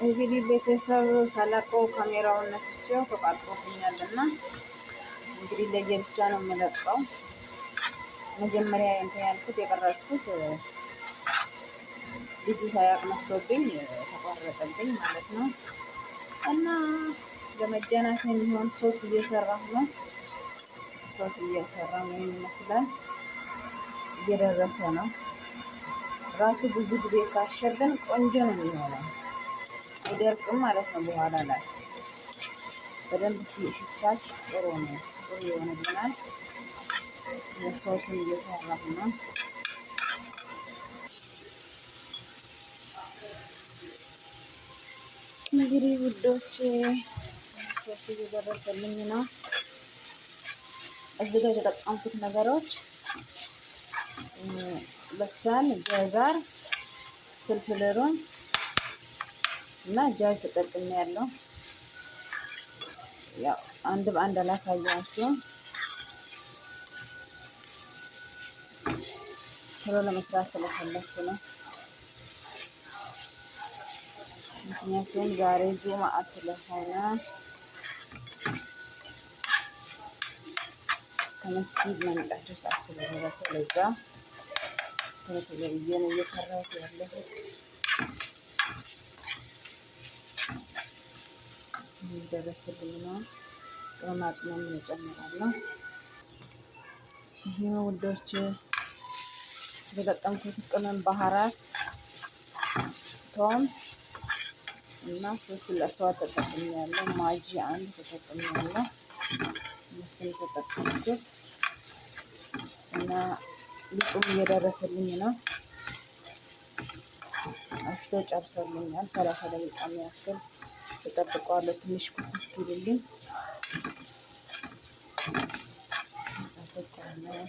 እንግዲህ ቤተሰብ ሳላውቀው ካሜራውን ነክቼው ተቃጥሎብኛልና እንግዲህ ለየብቻ ነው የምለቀው። መጀመሪያ እንትን ያልኩት የቀረጽኩት ልጁ ሳያውቅ መስሎብኝ ተቋረጠብኝ ማለት ነው። እና ለመጀናት የሚሆን ሶስ እየሰራሁ ነው። ሶስ እየሰራሁ ነው ይመስላል። እየደረሰ ነው። ራሱ ብዙ ጊዜ ካሸልን ቆንጆ ነው የሚሆነው። አይደርቅም ማለት ነው። በኋላ ላይ በደንብ ሲሻሽ ጥሩ ነው። ጥሩ ይሆንልናል። ሶሱን እየሰራሁ ነው። እንግዲህ ውዶች ሶሱ እየደረሰልኝ ነው። እዚህ ጋር የተጠቀምኩት ነገሮች በሳል፣ ጀዘር፣ ፍልፍል ሮም እና ጃዝ ተጠቅሜያለሁ። ያው አንድ በአንድ አላሳያችሁም ቶሎ ለመስራት ስለፈለኩ ነው። ምክንያቱም ዛሬ ጁምአ ስለሆነ ከመስጊድ መምጣታቸው ሰዓት ስለደረሰ ለዛ ተለብዬ ነው እየሰራሁት ያለሁት። ደረሰልኝ ነው። ቅመማ ቅመም እጨምራለሁ። ይሄ ውዶች የተጠቀምኩት ቅመም ባህራት፣ ቶም እና ፍልፍል አስዋድ ተጠቅሜያለሁ። ማጂ አንድ ተጠቅሜያለሁ። ምስል የተጠቀምኩት እና ሊጡም እየደረሰልኝ ነው። አሽቶ ጨርሶልኛል። 30 ደቂቃ ያክል እጠብቀዋለሁ ትንሽ ኩፍ እስኪልልኝ።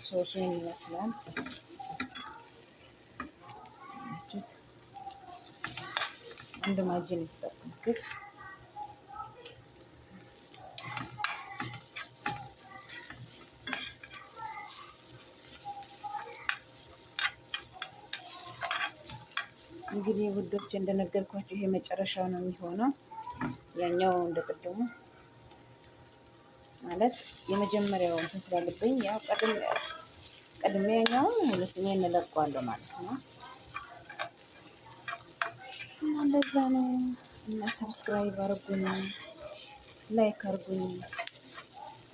ሶሱ ይመስላል። አንድ ማጂ ነው የተጠቀምኩት። እንግዲህ ውዶች እንደነገርኳችሁ ይሄ መጨረሻው ነው የሚሆነው። ያኛው እንደቀደሙ ማለት የመጀመሪያው እንትን ስላለብኝ ያው ቀድሜ ያኛው ሁለተኛ እንለቀዋለሁ ማለት ነው። እና እንደዛ ነው። እና ሰብስክራይብ አድርጉኝ፣ ላይክ አድርጉኝ፣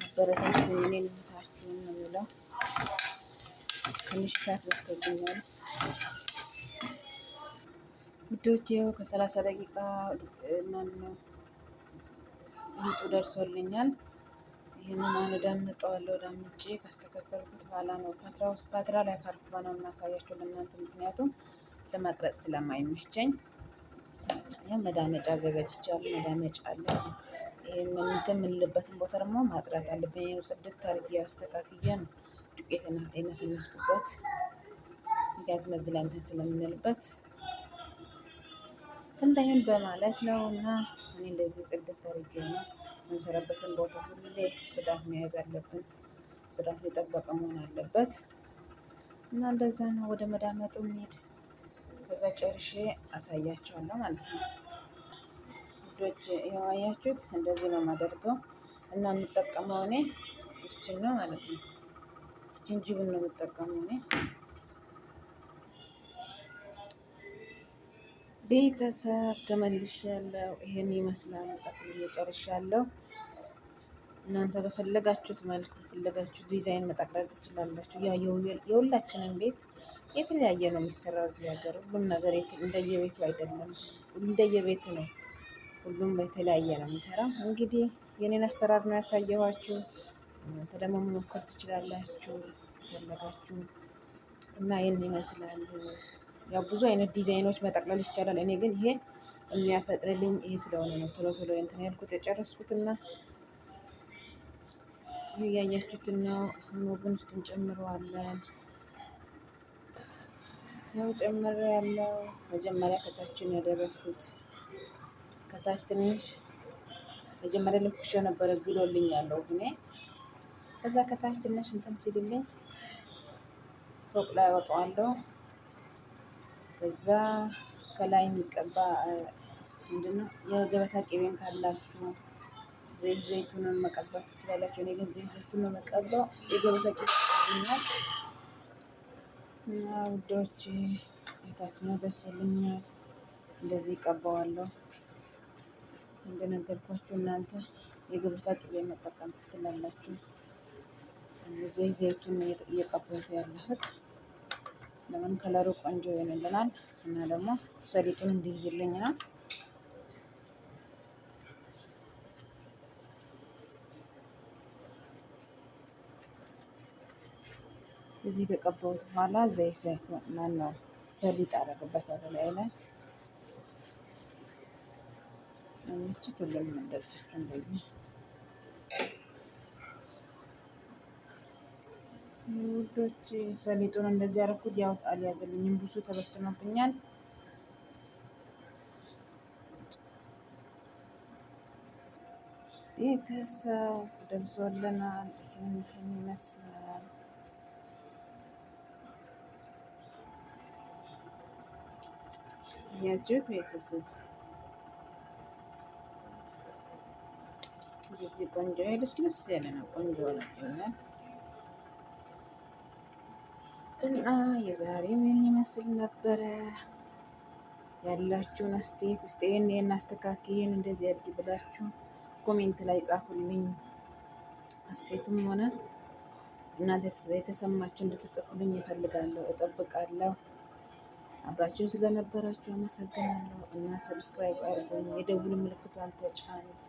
አበረታቱኝ። እኔን እህታችሁን ነው የምለው። ትንሽ ሰዓት ወስዶብኛል ውዶች። ይኸው ከ30 ደቂቃ ማነው ሊጡ ደርሶልኛል። ይህንን አሁን እዳምጠዋለሁ። ዳምጬ ካስተካከልኩት በኋላ ነው ፓትራ ላይ ካርኩ ነው የማሳያቸው ለእናንተ፣ ምክንያቱም ለመቅረጽ ስለማይመቸኝ። ይሄን መዳመጫ አዘጋጅቻለሁ። መዳመጫ አለ። ይሄን የምንልበትን ቦታ ደግሞ ማጽዳት አለብኝ። ይኸው ጽድት አድርጌ አስተካክዬ ነው ዱቄትና የነሰነስኩበት። ምክንያቱም እዚህ ላይ እንትን ስለምንልበት እንዳይሆን በማለት ነው። እና እኔ እንደዚህ ጽድት አድርጌ ነው የምንሰራበትን ቦታ ሁሌ ጽዳት መያዝ አለብን። ጽዳት የጠበቀ መሆን አለበት። እና እንደዛ ነው። ወደ መዳመጡ እንሂድ። ከዛ ጨርሼ አሳያቸዋለሁ ማለት ነው ውዶች። ይኸው አያችሁት፣ እንደዚህ ነው የማደርገው። እና የምጠቀመው እኔ ይችን ነው ማለት ነው። ይችን ጅብን ነው የምጠቀመው እኔ። ቤተሰብ ተመልሻለሁ። ይሄን ይመስላል። ጠቅልዬ ጨርሻለሁ። እናንተ በፈለጋችሁት መልኩ በፈለጋችሁት ዲዛይን መጠቅለል ትችላላችሁ። ያ የሁላችንም ቤት የተለያየ ነው የሚሰራው እዚህ ሀገር። ሁሉም ነገር እንደየቤቱ አይደለም፣ እንደየቤቱ ነው። ሁሉም የተለያየ ነው የሚሰራው። እንግዲህ የኔን አሰራር ነው ያሳየኋችሁ። እናንተ ደግሞ መሞከር ትችላላችሁ ከፈለጋችሁ። እና ይህን ይመስላል። ያው ብዙ አይነት ዲዛይኖች መጠቅለል ይቻላል። እኔ ግን ይሄ የሚያፈጥንልኝ ይሄ ስለሆነ ነው ቶሎ ቶሎ እንትን ያልኩት የጨረስኩትና ይሄ ያያችሁትን ነው። ኦቨን ውስጥ እንጨምረዋለን። ያው ጨምሬ ያለው መጀመሪያ ከታችን ያደረኩት ከታች ትንሽ መጀመሪያ ለኩሼ ነበረ ግሎልኝ ያለው እኔ። ከዛ ከታች ትንሽ እንትን ሲልልኝ ፎቅ ላይ አወጣዋለሁ። ከዛ ከላይ የሚቀባ ምንድነው የገበታ ቅቤን ካላችሁ ዘይት ዘይቱንን መቀባት ትችላላችሁ። እኔ ግን ዘይት ዘይቱን ነው መቀባው። የገበታ ቅቤ ይናል እና ውዶች ቤታችን ደስ ይለኛል። እንደዚህ ቀባዋለሁ። እንደነገርኳችሁ እናንተ የገበታ ቅቤ መጠቀም ትችላላችሁ። ዘይት ዘይቱን እየቀባሁት ያለሁት ለምን ከለሩ ቆንጆ ይሆንልናል እና ደግሞ ሰሊጡን እንዲይዝልኝ ነው። እዚህ ከቀባሁት በኋላ ዘይት ዘይቱን ማነው ሰሊጥ አደርግበታለሁ ላይ እቺ ሁሉንም እንደርሳችሁ እንደዚህ ውዶች ሰሊጡን እንደዚህ አደረኩት። ያው አልያዘልኝም፣ ብዙ ተበትኖብኛል። ቤተሰብ ደርሶልናል። ይህን ይመስላል። ያጁት ቤተሰብ እንደዚህ ቆንጆ ልስልስ ያለ ነው። ቆንጆ ነው ይሆናል እና የዛሬው ምን ይመስል ነበረ? ያላችሁን አስተያየት ይሄን አስተካክዬን እንደዚህ አድርጊ ብላችሁ ኮሜንት ላይ ጻፉልኝ። አስተያየትም ሆነ እናንተ የተሰማችሁ እንድትጽፉልኝ እፈልጋለሁ፣ እጠብቃለሁ። አብራችሁን ስለነበራችሁ አመሰግናለሁ እና ሰብስክራይብ አድርጉኝ። የደውል ምልክቷን ተጫኑት።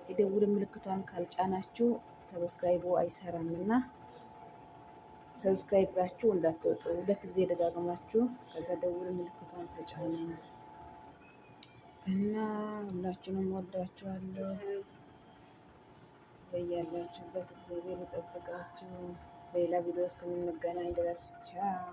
የደውል ምልክቷን ካልጫናችሁ ሰብስክራይቡ አይሰራም እና ሰብስክራይብ ብላችሁ እንዳትወጡ። 2 ጊዜ ደጋግማችሁ ከዛ ደውል ምልክቷን ተጫኑ እና ሁላችሁንም ወዳችኋለሁ። በያላችሁበት እግዚአብሔር ይጠብቃችሁ። በሌላ ቪዲዮ እስከምንገናኝ ድረስ ቻው።